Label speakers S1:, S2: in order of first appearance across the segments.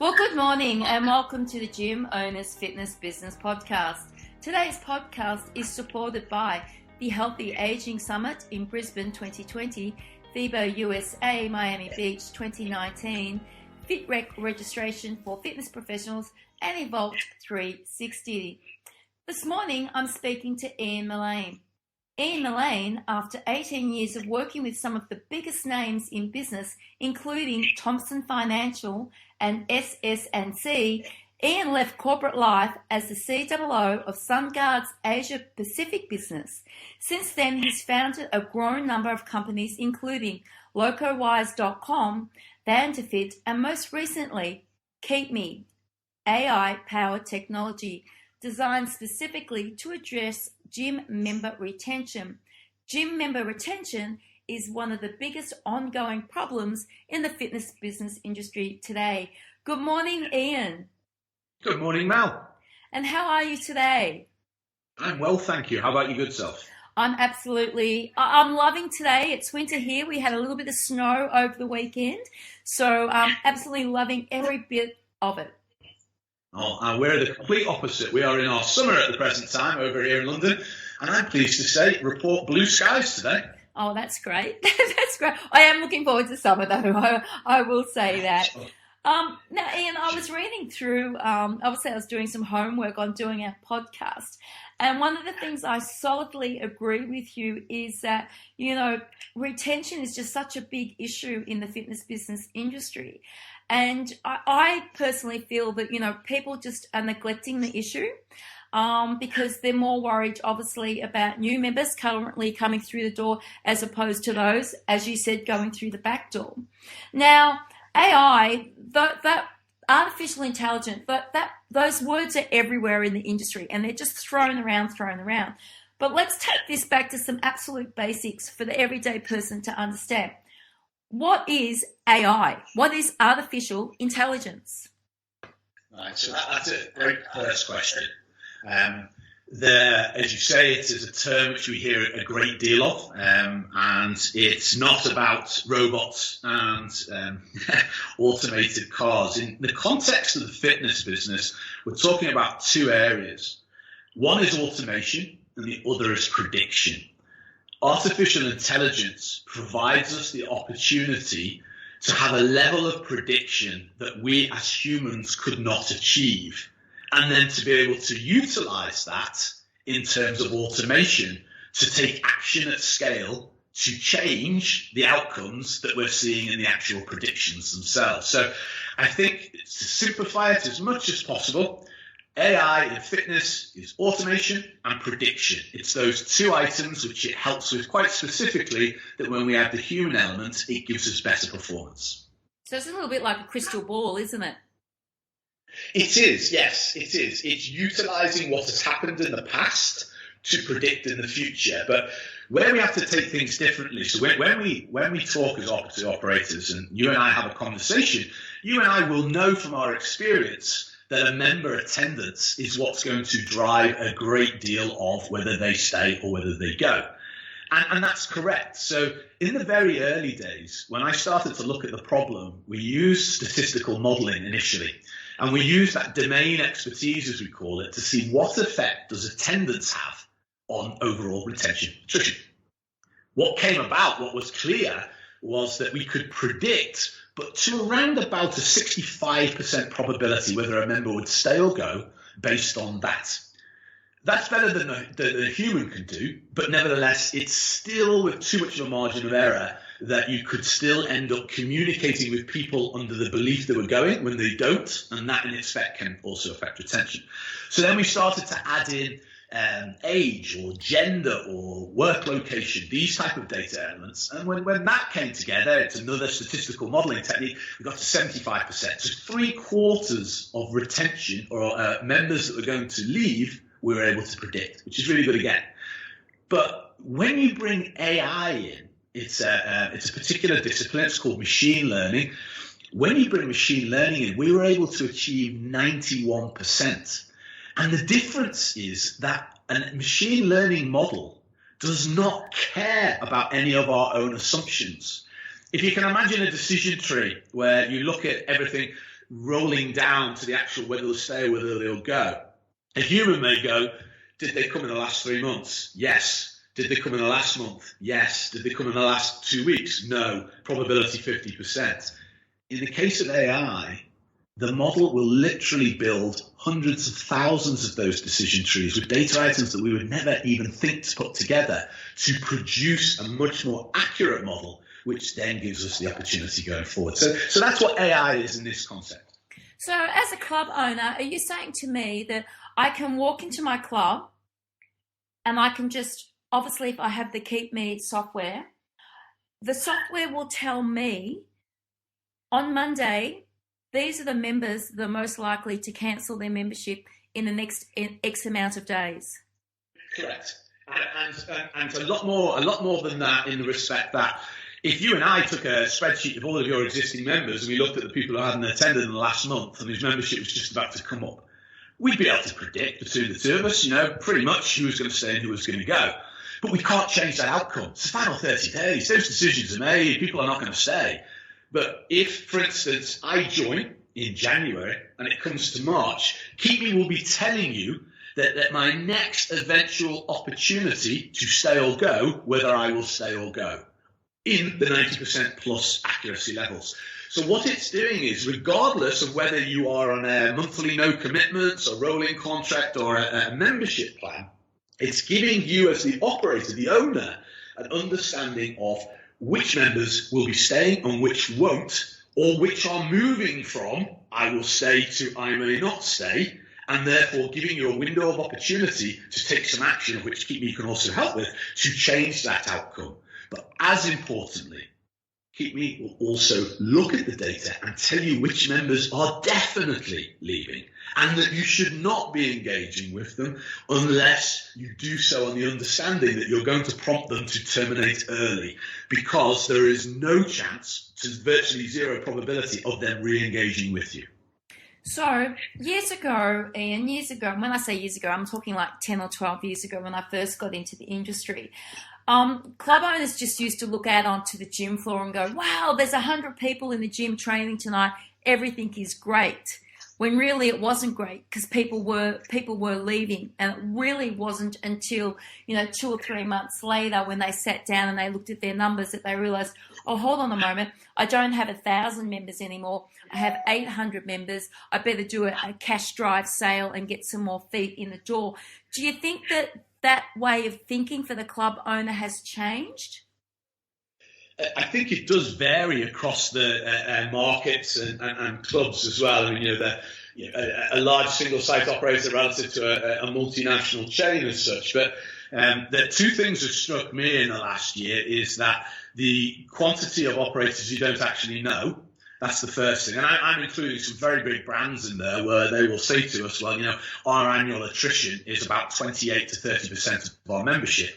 S1: Well, good morning and welcome to the Gym Owners Fitness Business Podcast. Today's podcast is supported by the Healthy Aging Summit in Brisbane 2020, FIBO USA Miami Beach 2019, FitRec registration for fitness professionals, and Evolve 360. This morning, I'm speaking to Ian Mullane. Ian Mullane, after 18 years of working with some of the biggest names in business, including Thomson Financial and SS&amp, Ian left corporate life as the COO of Sungard's Asia Pacific business. Since then, he's founded a growing number of companies, including LocoWise.com, Vanda.fit, and most recently, Keepme.ai AI-powered technology designed specifically to address gym member retention. Gym member retention is one of the biggest ongoing problems in the fitness business industry today. Good morning, Ian.
S2: Good morning, Mel.
S1: And how are you today?
S2: I'm well, thank you. How about your good self?
S1: I'm loving today. It's winter here. We had a little bit of snow over the weekend, so I'm absolutely loving every bit of it.
S2: Oh, and we're the complete opposite. We are in our summer at the present time over here in London, and I'm pleased to say, report blue skies today.
S1: Oh, that's great. That's great. I am looking forward to summer, though. I will say that. Now, Ian, I was reading through, obviously I was doing some homework on doing our podcast, and one of the things I solidly agree with you is that, retention is just such a big issue in the fitness business industry. And I personally feel that, people just are neglecting the issue because they're more worried, obviously, about new members currently coming through the door as opposed to those, as you said, going through the back door. Now, AI, that artificial intelligence, those words are everywhere in the industry and they're just thrown around. But let's take this back to some absolute basics for the everyday person to understand. What is AI? What is artificial intelligence?
S2: Right, so that's a great first question. As you say, it is a term which we hear a great deal of, and it's not about robots and automated cars. In the context of the fitness business, we're talking about two areas. One is automation, and the other is prediction. Artificial intelligence provides us the opportunity to have a level of prediction that we as humans could not achieve, and then to be able to utilize that in terms of automation to take action at scale to change the outcomes that we're seeing in the actual predictions themselves. So I think to simplify it as much as possible, AI in fitness is automation and prediction. It's those two items which it helps with quite specifically, that when we add the human element, it gives us better performance.
S1: So it's a little bit like a crystal ball, isn't it?
S2: It is, yes, it is. It's utilizing what has happened in the past to predict in the future. But where we have to take things differently, so when we talk as operators and you and I have a conversation, you and I will know from our experience that a member attendance is what's going to drive a great deal of whether they stay or whether they go. And that's correct. So in the very early days, when I started to look at the problem, we used statistical modeling initially. And we used that domain expertise, as we call it, to see what effect does attendance have on overall retention attrition. What came about, what was clear, was that we could predict, but to around about a 65% probability whether a member would stay or go based on that. That's better than a human can do, but nevertheless, it's still with too much of a margin of error that you could still end up communicating with people under the belief they were going when they don't, and that in effect can also affect retention. So then we started to add in age or gender or work location, these type of data elements. And when that came together, it's another statistical modeling technique, we got to 75%. So 3/4 of retention or members that were going to leave, we were able to predict, which is really good again. But when you bring AI in, it's a particular discipline, it's called machine learning. When you bring machine learning in, we were able to achieve 91%. And the difference is that a machine learning model does not care about any of our own assumptions. If you can imagine a decision tree where you look at everything, rolling down to the actual whether they'll stay or whether they'll go. A human may go, did they come in the last 3 months? Yes. Did they come in the last month? Yes. Did they come in the last 2 weeks? No. Probability 50%. In the case of AI, the model will literally build hundreds of thousands of those decision trees with data items that we would never even think to put together to produce a much more accurate model, which then gives us the opportunity going forward. So that's what AI is in this concept.
S1: So as a club owner, are you saying to me that I can walk into my club and I can just, obviously if I have the Keepme software, the software will tell me on Monday, these are the members that are most likely to cancel their membership in the next X amount of days?
S2: Correct. And a lot more than that, in the respect that if you and I took a spreadsheet of all of your existing members and we looked at the people who hadn't attended in the last month and whose membership was just about to come up, we'd be able to predict between the two of us, pretty much who was going to stay and who was going to go. But we can't change that outcome. It's the final 30 days. Those decisions are made. People are not going to stay. But if, for instance, I join in January and it comes to March, Keepme will be telling you that my next eventual opportunity to stay or go, whether I will stay or go, in the 90% plus accuracy levels. So what it's doing is, regardless of whether you are on a monthly no commitments or rolling contract or a membership plan, it's giving you as the operator, the owner, an understanding of which members will be staying and which won't, or which are moving from I will stay to I may not stay, and therefore giving you a window of opportunity to take some action, of which Keepme can also help with, to change that outcome. But as importantly, Keepme will also look at the data and tell you which members are definitely leaving and that you should not be engaging with them unless you do so on the understanding that you're going to prompt them to terminate early, because there is no chance, to virtually zero probability, of them re-engaging with you.
S1: So years ago, Ian, when I say years ago, I'm talking like 10 or 12 years ago when I first got into the industry. Club owners just used to look out onto the gym floor and go, wow, there's 100 people in the gym training tonight. Everything is great. When really it wasn't great, because people were leaving, and it really wasn't until 2 or 3 months later when they sat down and they looked at their numbers that they realized, oh, hold on a moment, I don't have 1,000 members anymore. I have 800 members. I better do a cash drive sale and get some more feet in the door. Do you think that way of thinking for the club owner has changed?
S2: I think it does vary across the markets and clubs as well. I mean, a large single site operator relative to a multinational chain as such. But the two things that struck me in the last year is that the quantity of operators you don't actually know. That's the first thing. And I'm including some very big brands in there where they will say to us, well, our annual attrition is about 28 to 30% of our membership.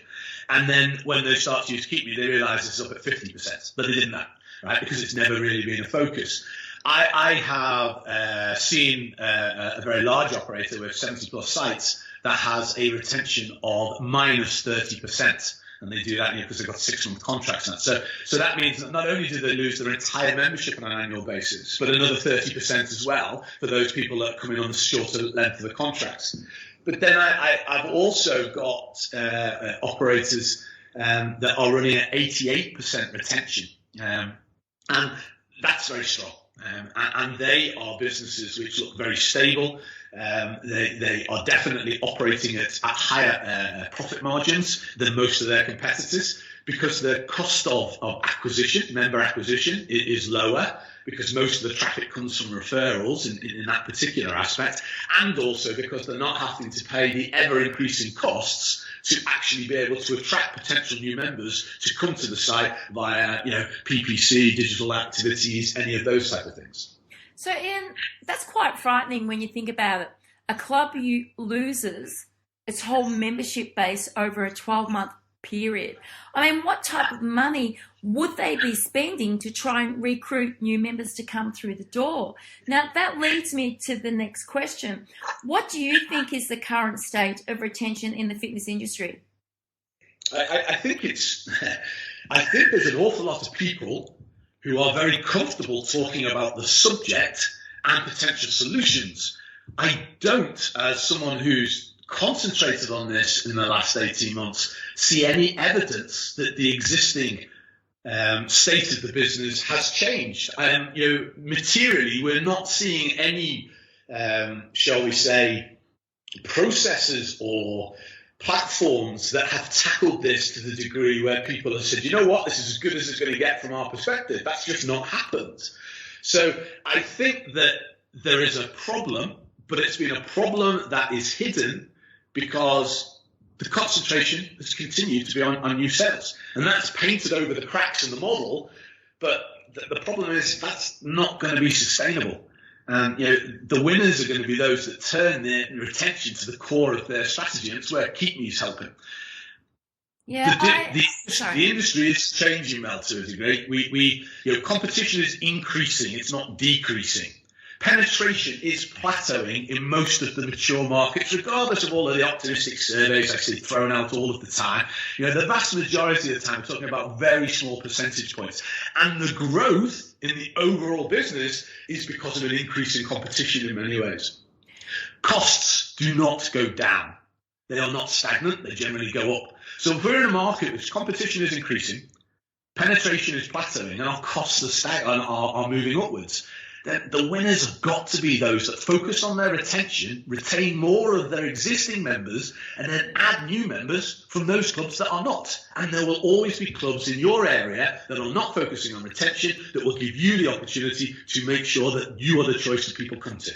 S2: And then when they start to use Keepme, they realise it's up at 50%, but they didn't know, right? Because it's never really been a focus. I have seen a very large operator with 70 plus sites that has a retention of minus 30%. And they do that because they've got 6-month contracts now. So that means that not only do they lose their entire membership on an annual basis, but another 30% as well for those people that come in on the shorter length of the contracts. But then I've also got operators that are running at 88% retention. And that's very strong. And they are businesses which look very stable. They are definitely operating at higher profit margins than most of their competitors, because the cost of acquisition, member acquisition, is lower, because most of the traffic comes from referrals in that particular aspect, and also because they're not having to pay the ever-increasing costs to actually be able to attract potential new members to come to the site via, PPC, digital activities, any of those type of things.
S1: So, Ian, that's quite frightening when you think about it. A club loses its whole membership base over a 12-month period. I mean, what type of money would they be spending to try and recruit new members to come through the door? Now, that leads me to the next question. What do you think is the current state of retention in the fitness industry?
S2: I think there's an awful lot of people who are very comfortable talking about the subject and potential solutions. I don't, as someone who's concentrated on this in the last 18 months, see any evidence that the existing state of the business has changed. Materially, we're not seeing any, shall we say, processes or platforms that have tackled this to the degree where people have said, you know what, this is as good as it's going to get from our perspective. That's just not happened. So I think that there is a problem, but it's been a problem that is hidden because the concentration has continued to be on new sales. And that's painted over the cracks in the model, but the problem is that's not going to be sustainable. The winners are going to be those that turn their attention to the core of their strategy, and it's where Keepme is helping.
S1: Yeah,
S2: the industry is changing, Mel, to a degree. Competition is increasing; it's not decreasing. Penetration is plateauing in most of the mature markets, regardless of all of the optimistic surveys I see thrown out all of the time. The vast majority of the time, we're talking about very small percentage points. And the growth in the overall business is because of an increase in competition in many ways. Costs do not go down. They are not stagnant. They generally go up. So if we're in a market which competition is increasing, penetration is plateauing, and our costs are moving upwards, the winners have got to be those that focus on their retention, retain more of their existing members, and then add new members from those clubs that are not. And there will always be clubs in your area that are not focusing on retention that will give you the opportunity to make sure that you are the choice that people come to.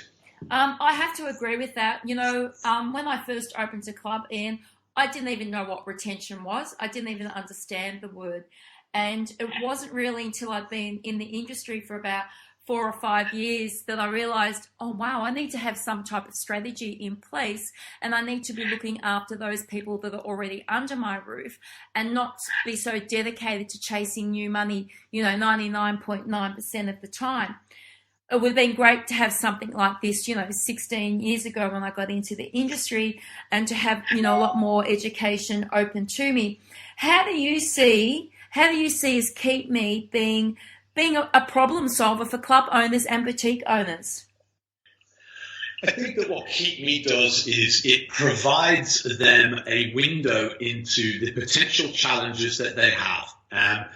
S1: I have to agree with that. When I first opened a club, Ian, I didn't even know what retention was. I didn't even understand the word. And it wasn't really until I'd been in the industry for about 4 or 5 years that I realized, oh, wow, I need to have some type of strategy in place, and I need to be looking after those people that are already under my roof and not be so dedicated to chasing new money, 99.9% of the time. It would have been great to have something like this, 16 years ago when I got into the industry, and to have, a lot more education open to me. How do you see as Keepme being a problem solver for club owners and boutique owners?
S2: I think that what Keepme does is it provides them a window into the potential challenges that they have.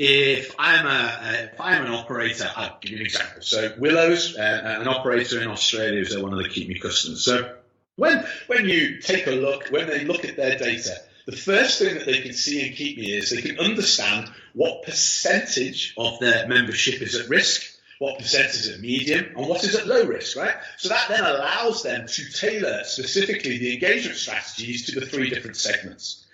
S2: If I'm an operator, I'll give you an example. So Willow's an operator in Australia, is one of the Keepme customers. So when you take a look, when they look at their data, the first thing that they can see in Keepme is they can understand what percentage of their membership is at risk, what percent is at medium, and what is at low risk, right? So that then allows them to tailor specifically the engagement strategies to the 3 different segments.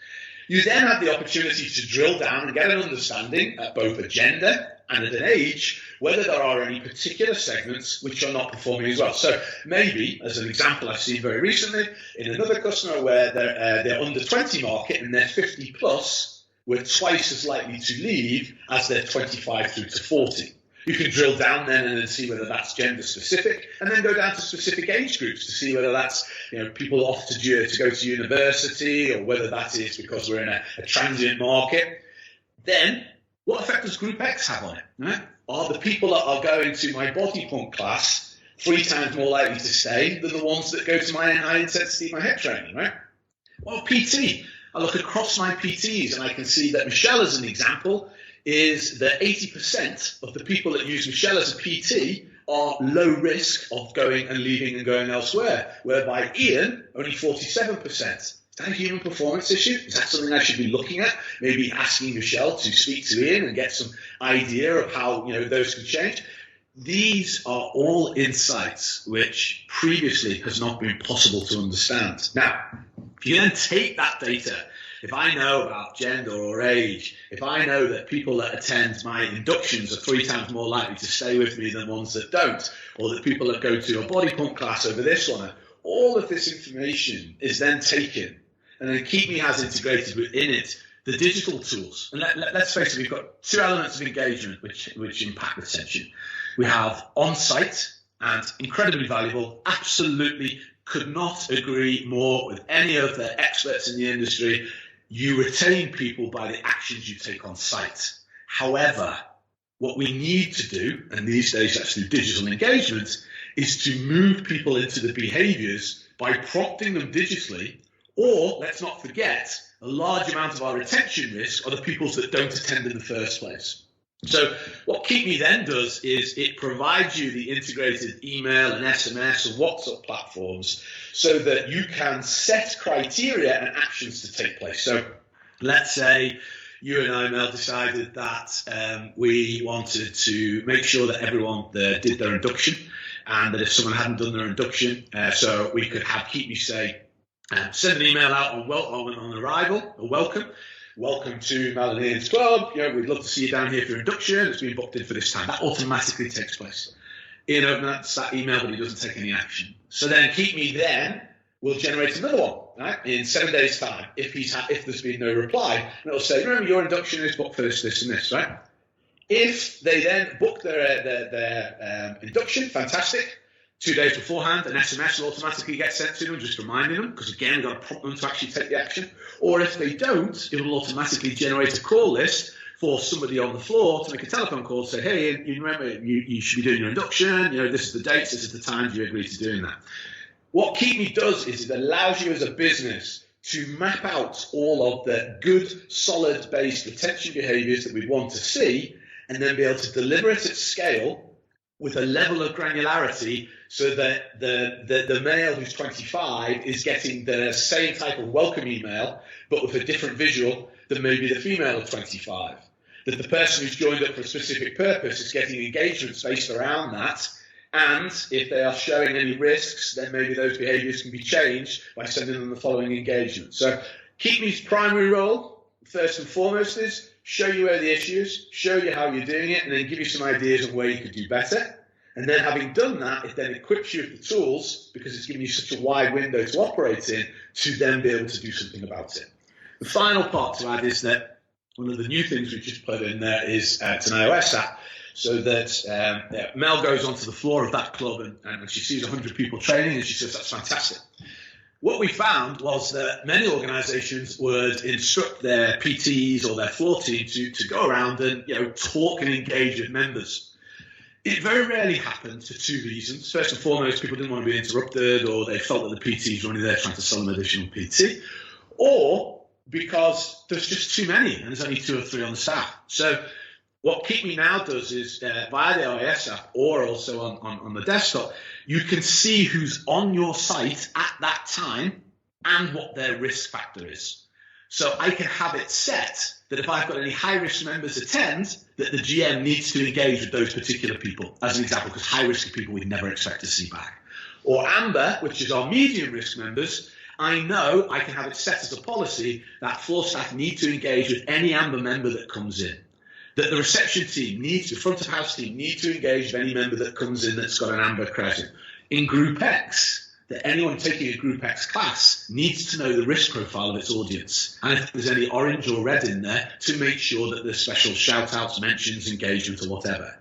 S2: You then have the opportunity to drill down and get an understanding at both a gender and at an age whether there are any particular segments which are not performing as well. So maybe, as an example I've seen very recently, in another customer where they're under 20 market and they're 50 plus, we're twice as likely to leave as they're 25 through to 40. You can drill down then and then see whether that's gender specific, and then go down to specific age groups to see whether that's people off to go to university, or whether that is because we're in a transient market. Then what effect does Group X have on it? Right? Are the people that are going to my body pump class 3 times more likely to stay than the ones that go to my high intensity, my hip training? Right? Well, PT. I look across my PTs and I can see that Michelle, as an example, is that 80% of the people that use Michelle as a PT are low risk of going and leaving and going elsewhere, whereby Ian, only 47%. Is that a human performance issue? Is that something I should be looking at? Maybe asking Michelle to speak to Ian and get some idea of how those can change. These are all insights which previously has not been possible to understand. Now, if you then take that data, if I know about gender or age, if I know that people that attend my inductions are 3 times more likely to stay with me than ones that don't, or that people that go to a body pump class over this one, all of this information is then taken, and then Keepme has integrated within it the digital tools. And let's face it, we've got 2 elements of engagement which impact retention. We have on-site, and incredibly valuable, absolutely could not agree more with any of the experts in the industry. You retain people by the actions you take on site. However, what we need to do, and these days that's through digital engagement, is to move people into the behaviors by prompting them digitally, or let's not forget, a large amount of our retention risk are the people that don't attend in the first place. So what Keepme then does is it provides you the integrated email and SMS and WhatsApp platforms so that you can set criteria and actions to take place. So let's say you and I, Mel, decided that we wanted to make sure that everyone did their induction, and that if someone hadn't done their induction, so we could have Keepme say, send an email out on arrival, a welcome to Mel and Ian's club. We'd love to see you down here for your induction. It's been booked in for this time. That automatically takes place. Ian opens that email, but he doesn't take any action. So then Keepme then will generate another one, right, in 7 days' time if there's been no reply. And it'll say, remember, your induction is booked for this, and this, right? If they then book their induction, fantastic. 2 days beforehand, an SMS will automatically get sent to them, just reminding them, because again, we've got to prompt them to actually take the action. Or if they don't, it will automatically generate a call list for somebody on the floor to make a telephone call to say, hey, you remember, you should be doing your induction, this is the dates, this is the times you agree to doing that. What Keepme does is it allows you as a business to map out all of the good, solid-based retention behaviors that we want to see, and then be able to deliver it at scale with a level of granularity so that the male who's 25 is getting the same type of welcome email, but with a different visual than maybe the female of 25. That the person who's joined up for a specific purpose is getting engagements based around that. And if they are showing any risks, then maybe those behaviors can be changed by sending them the following engagement. So Keepme's primary role, first and foremost, is show you where the issue is, show you how you're doing it, and then give you some ideas on where you could do better. And then having done that, it then equips you with the tools, because it's giving you such a wide window to operate in, to then be able to do something about it. The final part to add is that one of the new things we've just put in there is it's an iOS app, so that Mel goes onto the floor of that club and she sees 100 people training, and she says, that's fantastic. What we found was that many organizations would instruct their PTs or their floor team to go around and talk and engage with members. It very rarely happened for two reasons. First and foremost, people didn't want to be interrupted, or they felt that the PT was running there trying to sell them additional PT, or because there's just too many and there's only 2 or 3 on the staff. So what Keepme now does is via the iOS app, or also on the desktop, you can see who's on your site at that time and what their risk factor is. So I can have it set that if I've got any high-risk members attend, that the GM needs to engage with those particular people, as an example, because high-risk people we'd never expect to see back. Or Amber, which is our medium-risk members, I know I can have it set as a policy that floor staff need to engage with any Amber member that comes in. That the reception team needs, the front of house team need to engage with any member that comes in that's got an Amber credit. In Group X, that anyone taking a Group X class needs to know the risk profile of its audience. And if there's any orange or red in there, to make sure that there's special shout-outs, mentions, engagement, or whatever.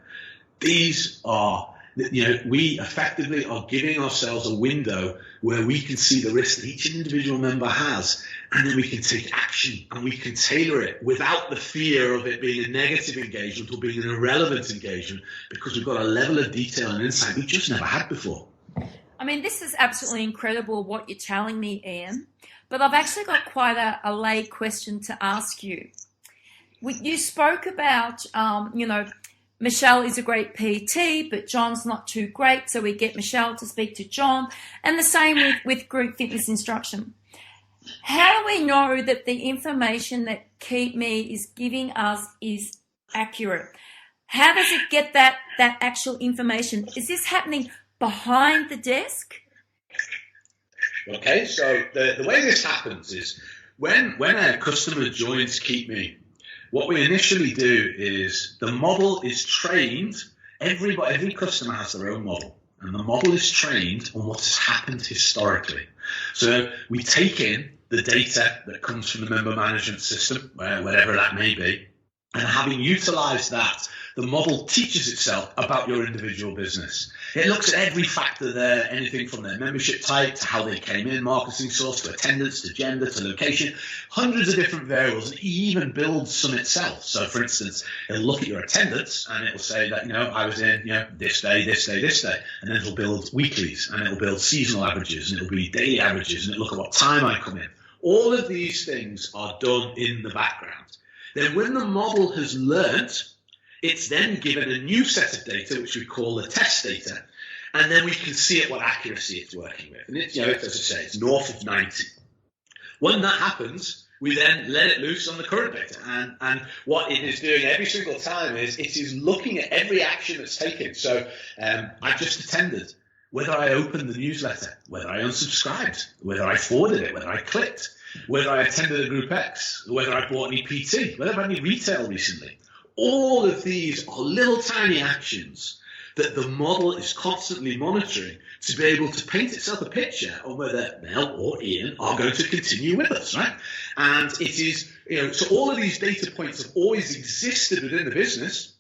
S2: These are, we effectively are giving ourselves a window where we can see the risk that each individual member has, and then we can take action and we can tailor it without the fear of it being a negative engagement or being an irrelevant engagement, because we've got a level of detail and insight we've just never had before.
S1: I mean, this is absolutely incredible what you're telling me, Ian, but I've actually got quite a lay question to ask you. You spoke about, Michelle is a great PT, but John's not too great, so we get Michelle to speak to John, and the same with group fitness instruction. How do we know that the information that Keepme is giving us is accurate? How does it get that actual information? Is this happening behind the desk?
S2: Okay, so the way this happens is when a customer joins Keepme, what we initially do is the model is trained. Every customer has their own model, and the model is trained on what has happened historically. So we take in the data that comes from the member management system, whatever that may be, and having utilized that the model teaches itself about your individual business. It looks at every factor there, anything from their membership type to how they came in, marketing source, to attendance, to gender, to location, hundreds of different variables, and it even builds some itself. So for instance, it'll look at your attendance and it'll say that, I was in, this day, this day, this day, and then it'll build weeklies, and it'll build seasonal averages, and it'll be daily averages, and it'll look at what time I come in. All of these things are done in the background. Then when the model has learnt, it's then given a new set of data, which we call the test data, and then we can see at what accuracy it's working with. And it's, as I say, it's north of 90. When that happens, we then let it loose on the current data. And what it is doing every single time is it is looking at every action that's taken. So I just attended, whether I opened the newsletter, whether I unsubscribed, whether I forwarded it, whether I clicked, whether I attended a group X, whether I bought any PT, whether I had any retail recently. All of these are little tiny actions that the model is constantly monitoring to be able to paint itself a picture of whether Mel or Ian are going to continue with us, right? And it is, so all of these data points have always existed within the business.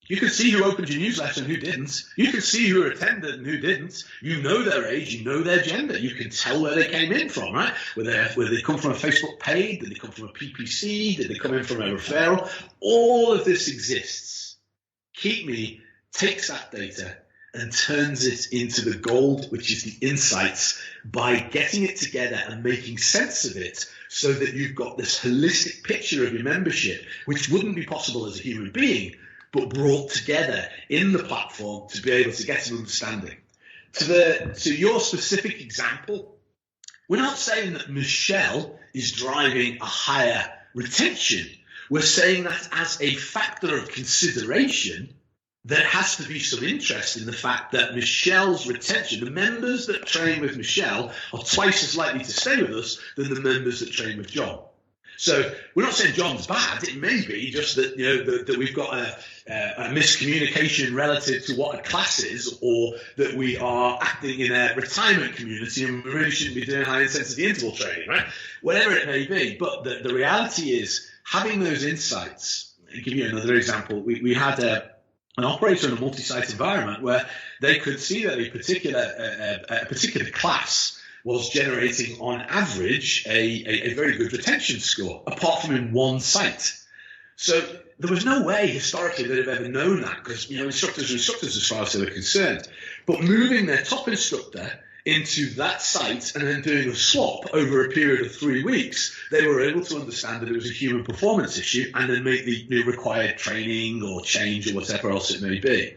S2: You can see who opened your newsletter and who didn't. You can see who attended and who didn't. You know their age, you know their gender. You can tell where they came in from, right? Whether they come from a Facebook page, did they come from a PPC, did they come in from a referral? All of this exists. Keepme takes that data and turns it into the gold, which is the insights, by getting it together and making sense of it so that you've got this holistic picture of your membership, which wouldn't be possible as a human being, but brought together in the platform to be able to get an understanding. To your specific example, we're not saying that Michelle is driving a higher retention. We're saying that as a factor of consideration, there has to be some interest in the fact that Michelle's retention, the members that train with Michelle are twice as likely to stay with us than the members that train with John. So we're not saying John's bad. It may be just that that we've got a miscommunication relative to what a class is, or that we are acting in a retirement community and we really shouldn't be doing high intensity interval training, right? Whatever it may be. But the reality is having those insights. I'll give you another example. We had an operator in a multi-site environment where they could see that a particular class was generating on average a very good retention score, apart from in one site. So there was no way historically they'd have ever known that, because instructors are instructors as far as they were concerned. But moving their top instructor into that site and then doing a swap over a period of 3 weeks, they were able to understand that it was a human performance issue and then make the required training or change or whatever else it may be.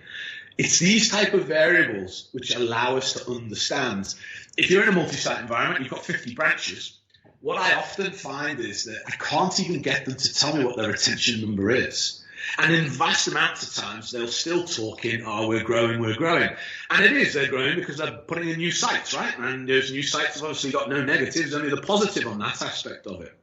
S2: It's these type of variables which allow us to understand. If you're in a multi-site environment, you've got 50 branches. What I often find is that I can't even get them to tell me what their retention number is. And in vast amounts of times, they'll still talk in, we're growing, we're growing. And it is, they're growing because they're putting in new sites, right? And those new sites have obviously got no negatives, only the positive on that aspect of it.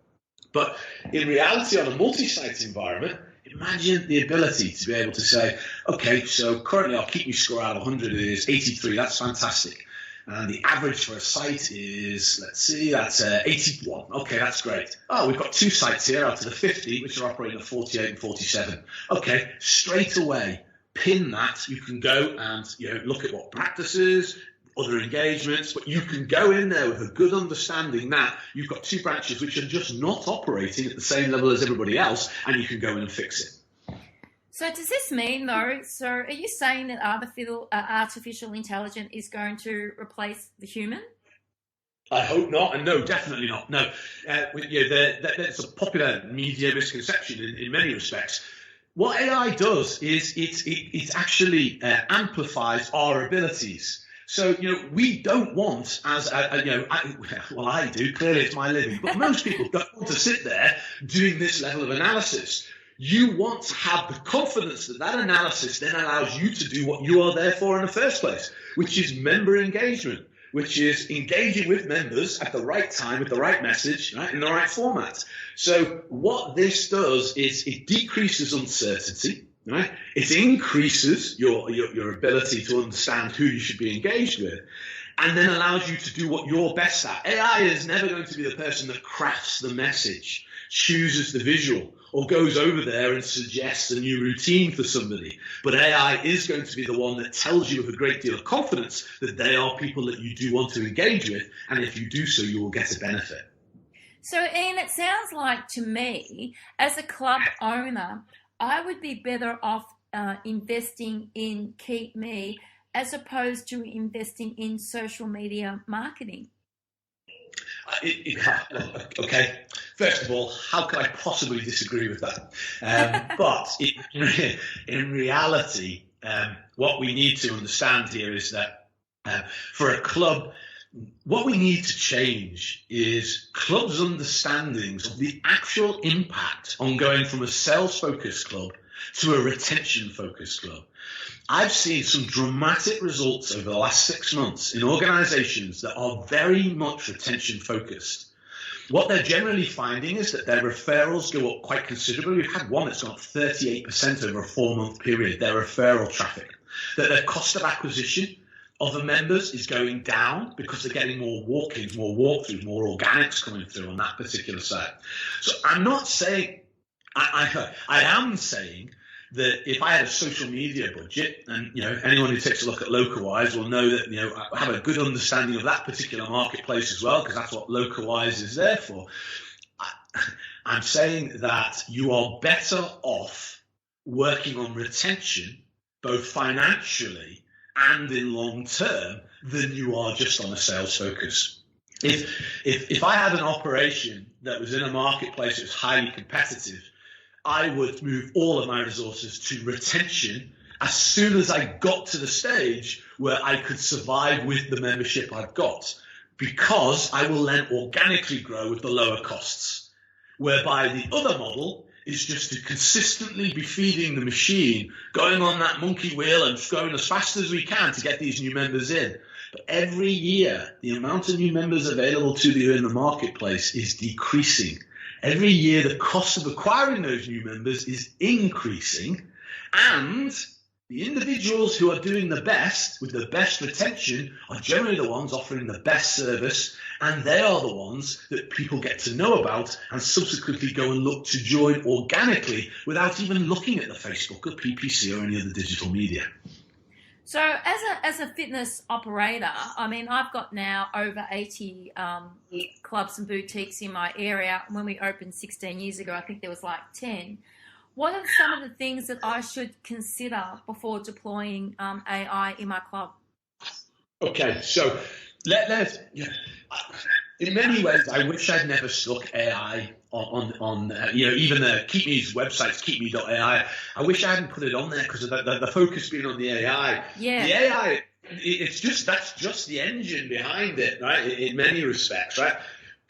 S2: But in reality, on a multi-site environment, imagine the ability to be able to say, okay, so currently our Keepme score out of 100 is 83. That's fantastic. And the average for a site is, let's see, that's 81. Okay, that's great. Oh, we've got 2 sites here out of the 50, which are operating at 48 and 47. Okay, straight away, pin that. You can go and look at what practices, other engagements, but you can go in there with a good understanding that you've got 2 branches which are just not operating at the same level as everybody else, and you can go in and fix it.
S1: So does this mean, though, so are you saying that artificial intelligence is going to replace the human?
S2: I hope not, and no, definitely not. No, that's a popular media misconception in many respects. What AI does is it actually amplifies our abilities. So, we don't want, I do, clearly it's my living, but most people don't want to sit there doing this level of analysis. You want to have the confidence that that analysis then allows you to do what you are there for in the first place, which is member engagement, which is engaging with members at the right time with the right message, right, in the right format. So what this does is it decreases uncertainty, right? It increases your ability to understand who you should be engaged with, and then allows you to do what you're best at. AI is never going to be the person that crafts the message, chooses the visual. or goes over there and suggests a new routine for somebody. But AI is going to be the one that tells you with a great deal of confidence that they are people that you do want to engage with. And if you do so, you will get a benefit.
S1: So, Ian, it sounds like to me, as a club owner, I would be better off investing in Keepme as opposed to investing in social media marketing.
S2: Okay. First of all, how can I possibly disagree with that? But in reality, what we need to understand here is that for a club, what we need to change is clubs' understandings of the actual impact on going from a sales-focused club to a retention-focused club. I've seen some dramatic results over the last 6 months in organizations that are very much retention-focused. What they're generally finding is that their referrals go up quite considerably. We've had one that's gone up 38% over a 4-month period, their referral traffic. That their cost of acquisition of the members is going down because they're getting more walk-ins, more walkthroughs, more organics coming through on that particular side. So I'm not saying, I am saying that if I had a social media budget, and anyone who takes a look at Localwise will know that I have a good understanding of that particular marketplace as well, because that's what Localwise is there for. I'm saying that you are better off working on retention, both financially and in long term, than you are just on a sales focus. If I had an operation that was in a marketplace that was highly competitive, I would move all of my resources to retention as soon as I got to the stage where I could survive with the membership I've got, because I will then organically grow with the lower costs. Whereby the other model is just to consistently be feeding the machine, going on that monkey wheel and going as fast as we can to get these new members in. But every year, the amount of new members available to you in the marketplace is decreasing. Every year, the cost of acquiring those new members is increasing, and the individuals who are doing the best with the best retention are generally the ones offering the best service, and they are the ones that people get to know about and subsequently go and look to join organically without even looking at the Facebook or PPC or any other digital media.
S1: So as a fitness operator, I mean, I've got now over 80 clubs and boutiques in my area. When we opened 16 years ago, I think there was like 10. What are some of the things that I should consider before deploying AI in my club?
S2: Okay, so let's in many ways, I wish I'd never stuck AI on even the Keepme's website's Keepme.ai. I wish I hadn't put it on there because of the focus being on the AI.
S1: Yeah.
S2: The AI, that's just the engine behind it, right? In many respects, right?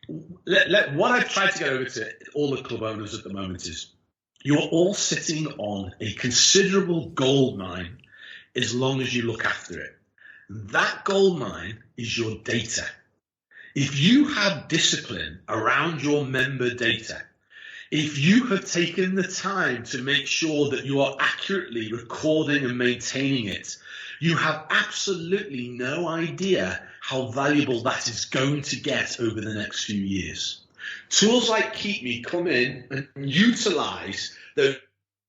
S2: What I've tried to get over to all the club owners at the moment is you're all sitting on a considerable gold mine as long as you look after it. That gold mine is your data. If you have discipline around your member data, if you have taken the time to make sure that you are accurately recording and maintaining it, you have absolutely no idea how valuable that is going to get over the next few years. Tools like Keepme come in and utilize those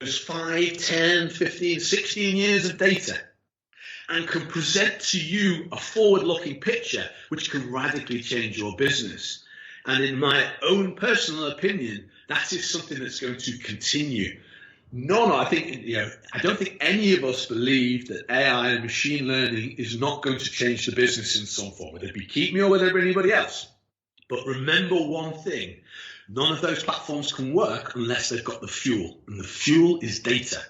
S2: 5, 10, 15, 16 years of data and can present to you a forward-looking picture which can radically change your business. And in my own personal opinion, that is something that's going to continue. I don't think any of us believe that AI and machine learning is not going to change the business in some form, whether it be Keepme or whether it be anybody else. But remember one thing, none of those platforms can work unless they've got the fuel, and the fuel is data.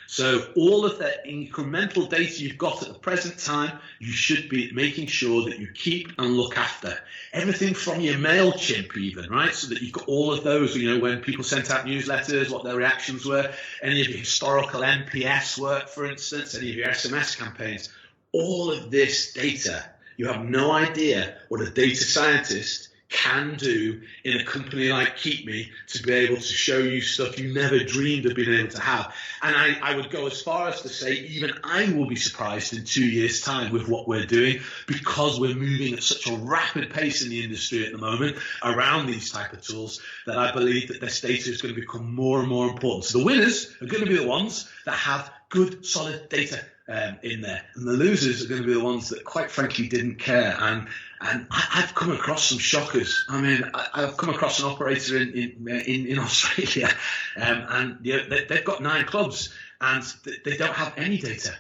S2: So all of the incremental data you've got at the present time, you should be making sure that you keep and look after. Everything from your MailChimp even, right? So that you've got all of those, when people sent out newsletters, what their reactions were, any of your historical NPS work, for instance, any of your SMS campaigns, all of this data, you have no idea what a data scientist can do in a company like Keepme to be able to show you stuff you never dreamed of being able to have. And I would go as far as to say even I will be surprised in 2 years' time with what we're doing, because we're moving at such a rapid pace in the industry at the moment around these type of tools, that I believe that this data is going to become more and more important. So the winners are going to be the ones that have good, solid data in there, and the losers are going to be the ones that, quite frankly, didn't care. And I've come across some shockers. I mean, I've come across an operator in Australia, and they've got 9 clubs, and they don't have any data,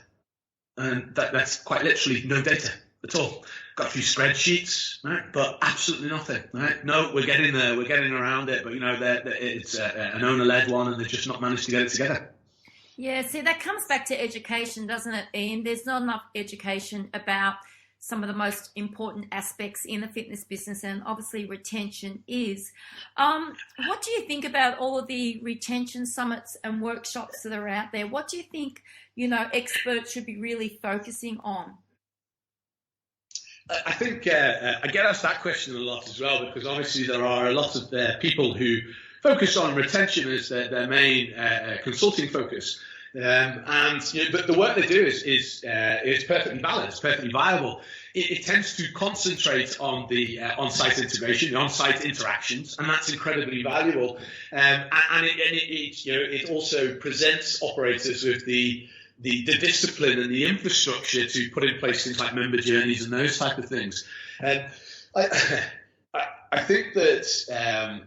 S2: and that's quite literally no data at all. Got a few spreadsheets, right, but absolutely nothing. Right? No, we're getting there, we're getting around it, but it's an owner-led one, and they've just not managed to get it together.
S1: Yeah, see, that comes back to education, doesn't it, Ian? There's not enough education about some of the most important aspects in the fitness business, and obviously retention is. What do you think about all of the retention summits and workshops that are out there? What do you think, experts should be really focusing on?
S2: I think I get asked that question a lot as well, because obviously there are a lot of people who focus on retention as their main consulting focus, but the work they do is perfectly valid, it's perfectly viable. It tends to concentrate on the on-site integration, the on-site interactions, and that's incredibly valuable. And it also presents operators with the discipline and the infrastructure to put in place things like member journeys and those type of things. And I think that.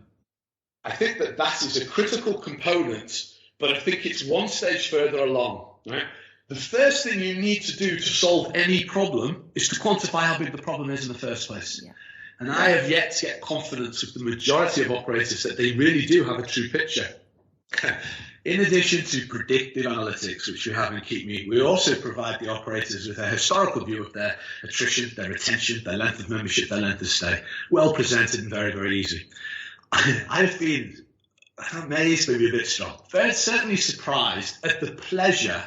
S2: I think that is a critical component, but I think it's one stage further along. Right? The first thing you need to do to solve any problem is to quantify how big the problem is in the first place. Yeah. And I have yet to get confidence with the majority of operators that they really do have a true picture. In addition to predictive analytics, which we have in Keepme, we also provide the operators with a historical view of their attrition, their retention, their length of membership, their length of stay. Well presented and very, very easy. I've been amazed, maybe a bit strong, very certainly surprised at the pleasure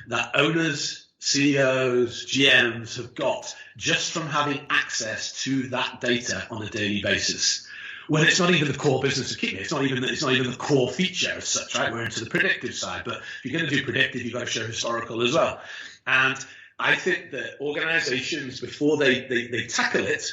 S2: that owners, CEOs, GMs have got just from having access to that data on a daily basis. When it's not even the core business of Keepme, it's not even the core feature as such, right? We're into the predictive side, but if you're going to do predictive, you've got to show historical as well. And I think that organizations, before they tackle it,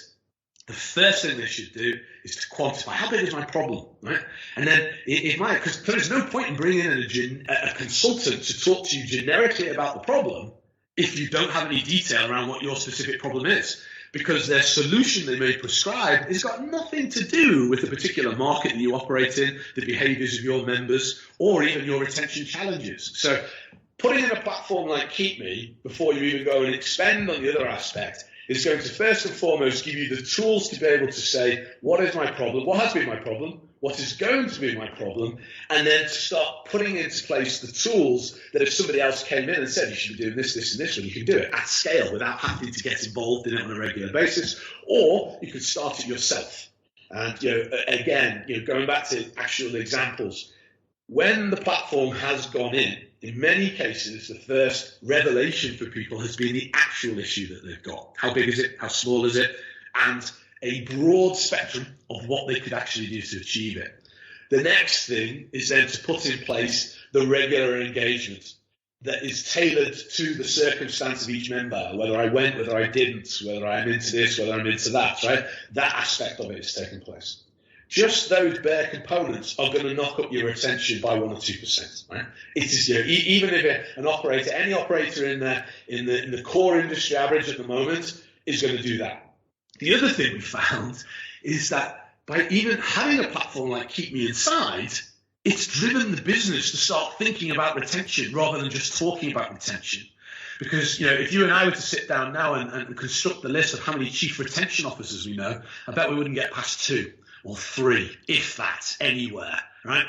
S2: the first thing they should do is to quantify how big is my problem, right? And then because there is no point in bringing in a consultant to talk to you generically about the problem if you don't have any detail around what your specific problem is, because their solution they may prescribe has got nothing to do with the particular market that you operate in, the behaviors of your members, or even your retention challenges. So putting in a platform like Keepme before you even go and expand on the other aspect is going to first and foremost give you the tools to be able to say, what is my problem? What has been my problem? What is going to be my problem? And then to start putting into place the tools that if somebody else came in and said, you should be doing this, this, and this, and you can do it at scale without having to get involved in it on a regular basis, or you can start it yourself. And, again, going back to actual examples, when the platform has gone in many cases, the first revelation for people has been the actual issue that they've got. How big is it? How small is it? And a broad spectrum of what they could actually do to achieve it. The next thing is then to put in place the regular engagement that is tailored to the circumstance of each member, whether I went, whether I didn't, whether I'm into this, whether I'm into that, right? That aspect of it is taking place. Just those bare components are going to knock up your retention by 1 or 2%. Right? It is, even if any operator in the core industry average at the moment is going to do that. The other thing we found is that by even having a platform like Keepme inside, it's driven the business to start thinking about retention rather than just talking about retention. Because if you and I were to sit down now and construct the list of how many chief retention officers we know, I bet we wouldn't get past 2. Or 3, if that, anywhere, right?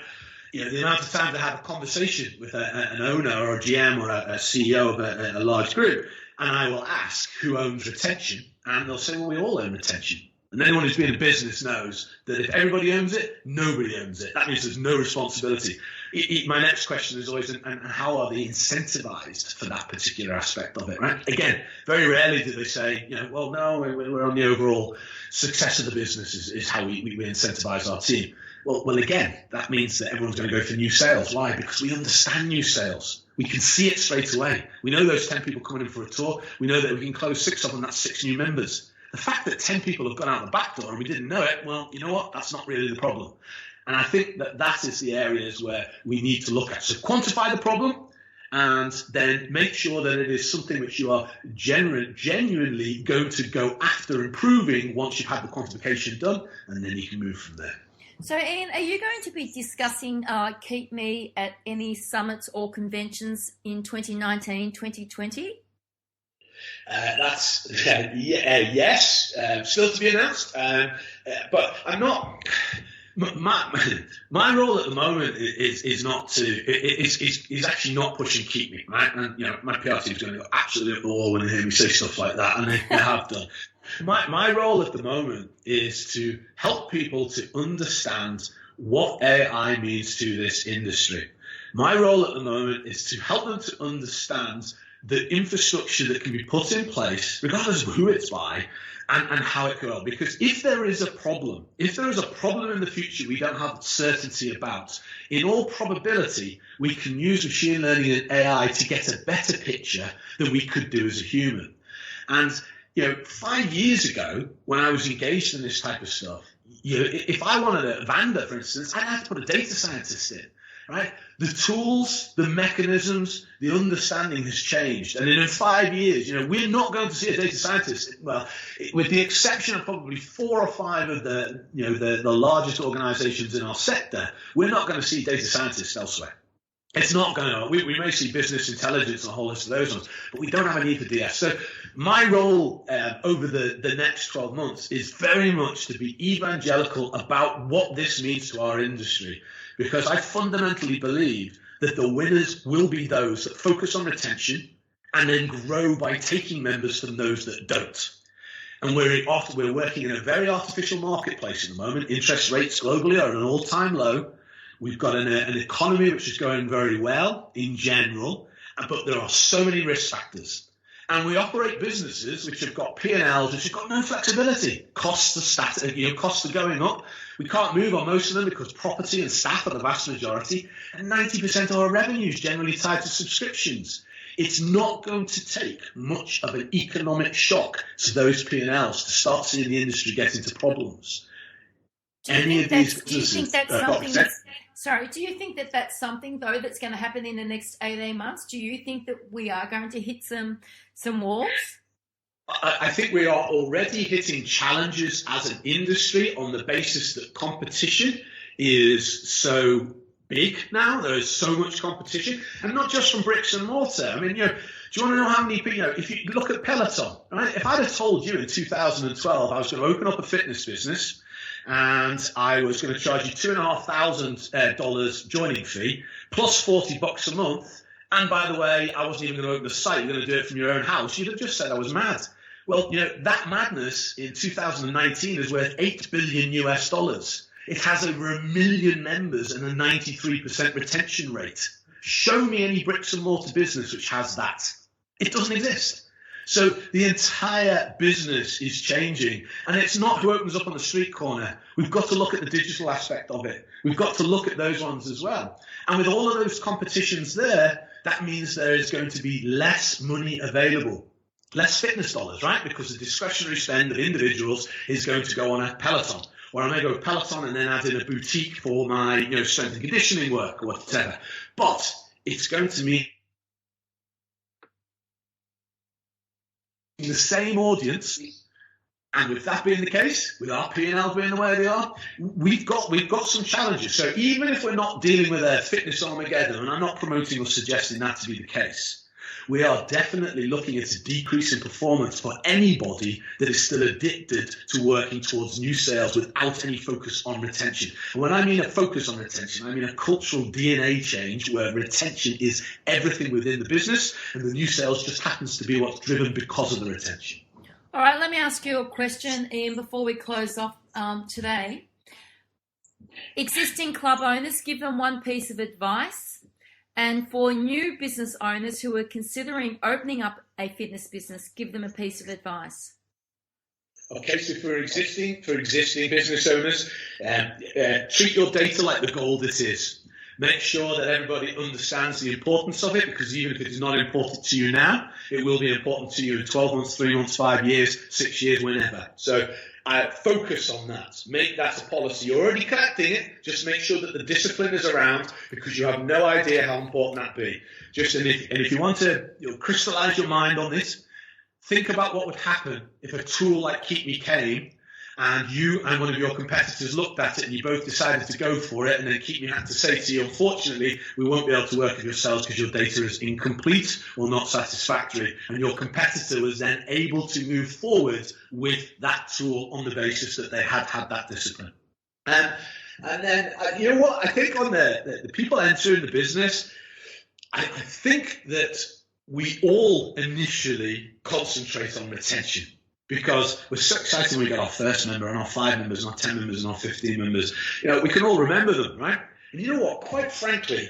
S2: The amount of time to have a conversation with an owner or a GM or a CEO of a large group, and I will ask who owns retention, and they'll say, well, we all own retention. And anyone who's been in business knows that if everybody owns it, nobody owns it. That means there's no responsibility. My next question is always, and how are they incentivized for that particular aspect of it, right? Again, very rarely do they say, well, no, we're on the overall success of the business is how we incentivize our team. Well, again, that means that everyone's going to go for new sales. Why? Because we understand new sales. We can see it straight away. We know those 10 people coming in for a tour. We know that we can close 6 of them. That's 6 new members. The fact that 10 people have gone out the back door and we didn't know it, well, you know what? That's not really the problem. And I think that is the areas where we need to look at. So quantify the problem and then make sure that it is something which you are genuinely going to go after improving once you've had the quantification done, and then you can move from there.
S1: So, Ian, are you going to be discussing Keep Me at any summits or conventions in 2019, 2020?
S2: That's yes, still to be announced. But I'm not. My role at the moment is not to is actually not pushing Keep Me, right? And my PR team is going to go absolutely up the wall when they hear me say stuff like that, and they have done. My role at the moment is to help people to understand what AI means to this industry. My role at the moment is to help them to understand the infrastructure that can be put in place, regardless of who it's by, and how it goes. Because if there is a problem in the future we don't have certainty about, in all probability, we can use machine learning and AI to get a better picture than we could do as a human. And 5 years ago, when I was engaged in this type of stuff, if I wanted a Vanda, for instance, I'd have to put a data scientist in. Right? The tools, the mechanisms, the understanding has changed. And in 5 years, we're not going to see a data scientist, well, with the exception of probably 4 or 5 of the largest organizations in our sector, we're not going to see data scientists elsewhere. It's not going to. We may see business intelligence and a whole list of those ones, but we don't have a need for DS. So my role over the next 12 months is very much to be evangelical about what this means to our industry. Because I fundamentally believe that the winners will be those that focus on retention and then grow by taking members from those that don't. And we're working in a very artificial marketplace at the moment. Interest rates globally are at an all-time low. We've got an economy which is going very well in general, but there are so many risk factors. And we operate businesses which have got P&Ls which have got no flexibility. Costs are going up. We can't move on most of them because property and staff are the vast majority, and 90% of our revenue is generally tied to subscriptions. It's not going to take much of an economic shock to those P&Ls to start seeing the industry get into problems.
S1: Do you think that's something though that's going to happen in the next 18 months? Do you think that we are going to hit some walls?
S2: I think we are already hitting challenges as an industry on the basis that competition is so big now. There is so much competition, and not just from bricks and mortar. I mean, do you want to know how many people, if you look at Peloton, right? If I'd have told you in 2012 I was going to open up a fitness business and I was going to charge you $2,500 joining fee plus $40 a month, and by the way, I wasn't even going to open the site, you're going to do it from your own house, you'd have just said I was mad. Well, that madness in 2019 is worth $8 billion US. It has over 1 million members and a 93% retention rate. Show me any bricks and mortar business which has that. It doesn't exist. So the entire business is changing, and it's not who opens up on the street corner. We've got to look at the digital aspect of it. We've got to look at those ones as well. And with all of those competitions there, that means there is going to be less money available. Less fitness dollars, right? Because the discretionary spend of individuals is going to go on a Peloton. Or I may go Peloton and then add in a boutique for my strength and conditioning work or whatever. But it's going to mean the same audience. And with that being the case, with our P&L being the way they are, we've got some challenges. So even if we're not dealing with a fitness Armageddon, and I'm not promoting or suggesting that to be the case, we are definitely looking at a decrease in performance for anybody that is still addicted to working towards new sales without any focus on retention. And when I mean a focus on retention, I mean a cultural DNA change where retention is everything within the business and the new sales just happens to be what's driven because of the retention.
S1: All right, let me ask you a question, Ian, before we close off today. Existing club owners, give them one piece of advice. And for new business owners who are considering opening up a fitness business, give them a piece of advice.
S2: Okay, so for existing business owners, treat your data like the gold it is. Make sure that everybody understands the importance of it, because even if it is not important to you now, it will be important to you in 12 months, 3 months, 5 years, 6 years, whenever. So focus on that. Make that a policy. You're already collecting it. Just make sure that the discipline is around, because you have no idea how important that be. If you want to crystallize your mind on this, think about what would happen if a tool like Keepme came and you and one of your competitors looked at it and you both decided to go for it, and then Keepme had to say to you, unfortunately, we won't be able to work with yourselves because your data is incomplete or not satisfactory, and your competitor was then able to move forward with that tool on the basis that they had that discipline. And then, you know what, I think on the people entering the business, I think that we all initially concentrate on retention, because we're so excited when we get our first member and our 5 members and our 10 members and our 15 members. We can all remember them, right? And you know what? Quite frankly,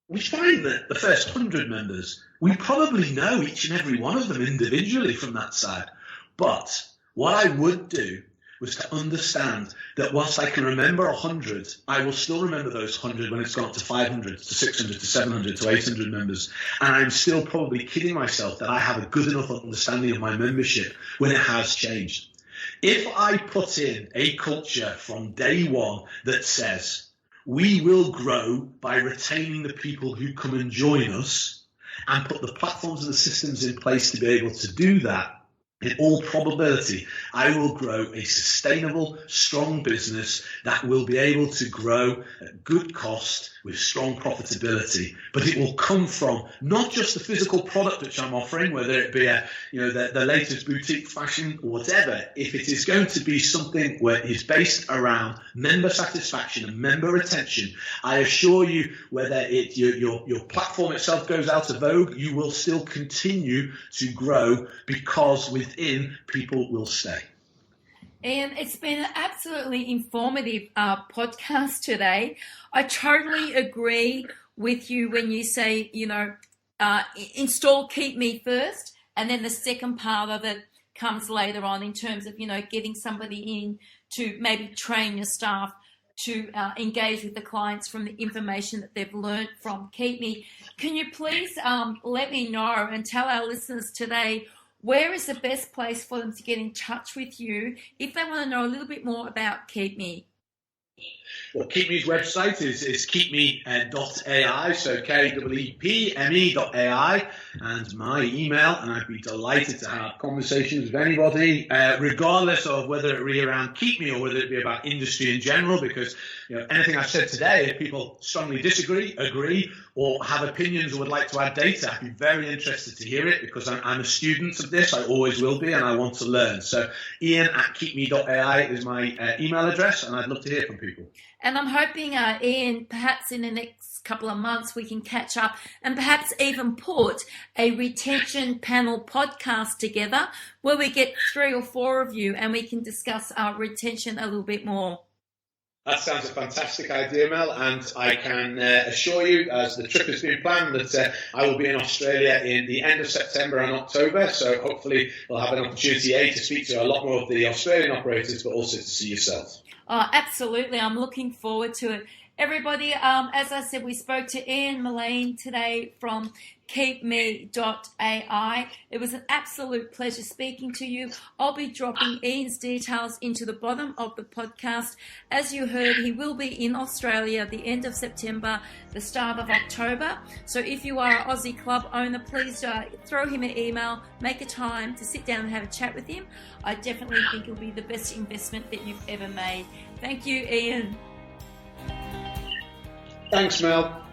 S2: we find that the first 100 members, we probably know each and every one of them individually from that side. But what I would do was to understand that whilst I can remember 100, I will still remember those 100 when it's gone up to 500, to 600, to 700, to 800 members. And I'm still probably kidding myself that I have a good enough understanding of my membership when it has changed. If I put in a culture from day one that says, we will grow by retaining the people who come and join us, and put the platforms and the systems in place to be able to do that, in all probability, I will grow a sustainable, strong business that will be able to grow at good cost with strong profitability. But it will come from not just the physical product which I'm offering, whether it be the latest boutique fashion or whatever. If it is going to be something where it's based around member satisfaction and member retention, I assure you, whether your platform itself goes out of vogue, you will still continue to grow, because within people will stay.
S1: Ian, it's been an absolutely informative podcast today. I totally agree with you when you say, install Keepme first, and then the second part of it comes later on in terms of, getting somebody in to maybe train your staff to engage with the clients from the information that they've learned from Keepme. Can you please let me know and tell our listeners today, where is the best place for them to get in touch with you if they want to know a little bit more about Keepme?
S2: Well, Keepme's website is Keepme.ai, so Keepme.ai, and my email, and I'd be delighted to have conversations with anybody, regardless of whether it be around Keepme or whether it be about industry in general, because anything I've said today, if people strongly disagree, agree, or have opinions or would like to add data, I'd be very interested to hear it, because I'm a student of this. I always will be, and I want to learn. So Ian@Keepme.ai is my email address, and I'd love to hear from people.
S1: And I'm hoping, Ian, perhaps in the next couple of months we can catch up and perhaps even put a retention panel podcast together where we get 3 or 4 of you and we can discuss our retention a little bit more.
S2: That sounds a fantastic idea, Mel, and I can assure you, as the trip has been planned, that I will be in Australia in the end of September and October, so hopefully we'll have an opportunity, to speak to a lot more of the Australian operators, but also to see yourself.
S1: Absolutely. I'm looking forward to it. Everybody, as I said, we spoke to Ian Mullane today from Keepme.ai. It was an absolute pleasure speaking to you. I'll be dropping Ian's details into the bottom of the podcast. As you heard, he will be in Australia at the end of September, the start of October. So if you are an Aussie club owner, please throw him an email, make a time to sit down and have a chat with him. I definitely think it'll be the best investment that you've ever made. Thank you, Ian.
S2: Thanks, Mel.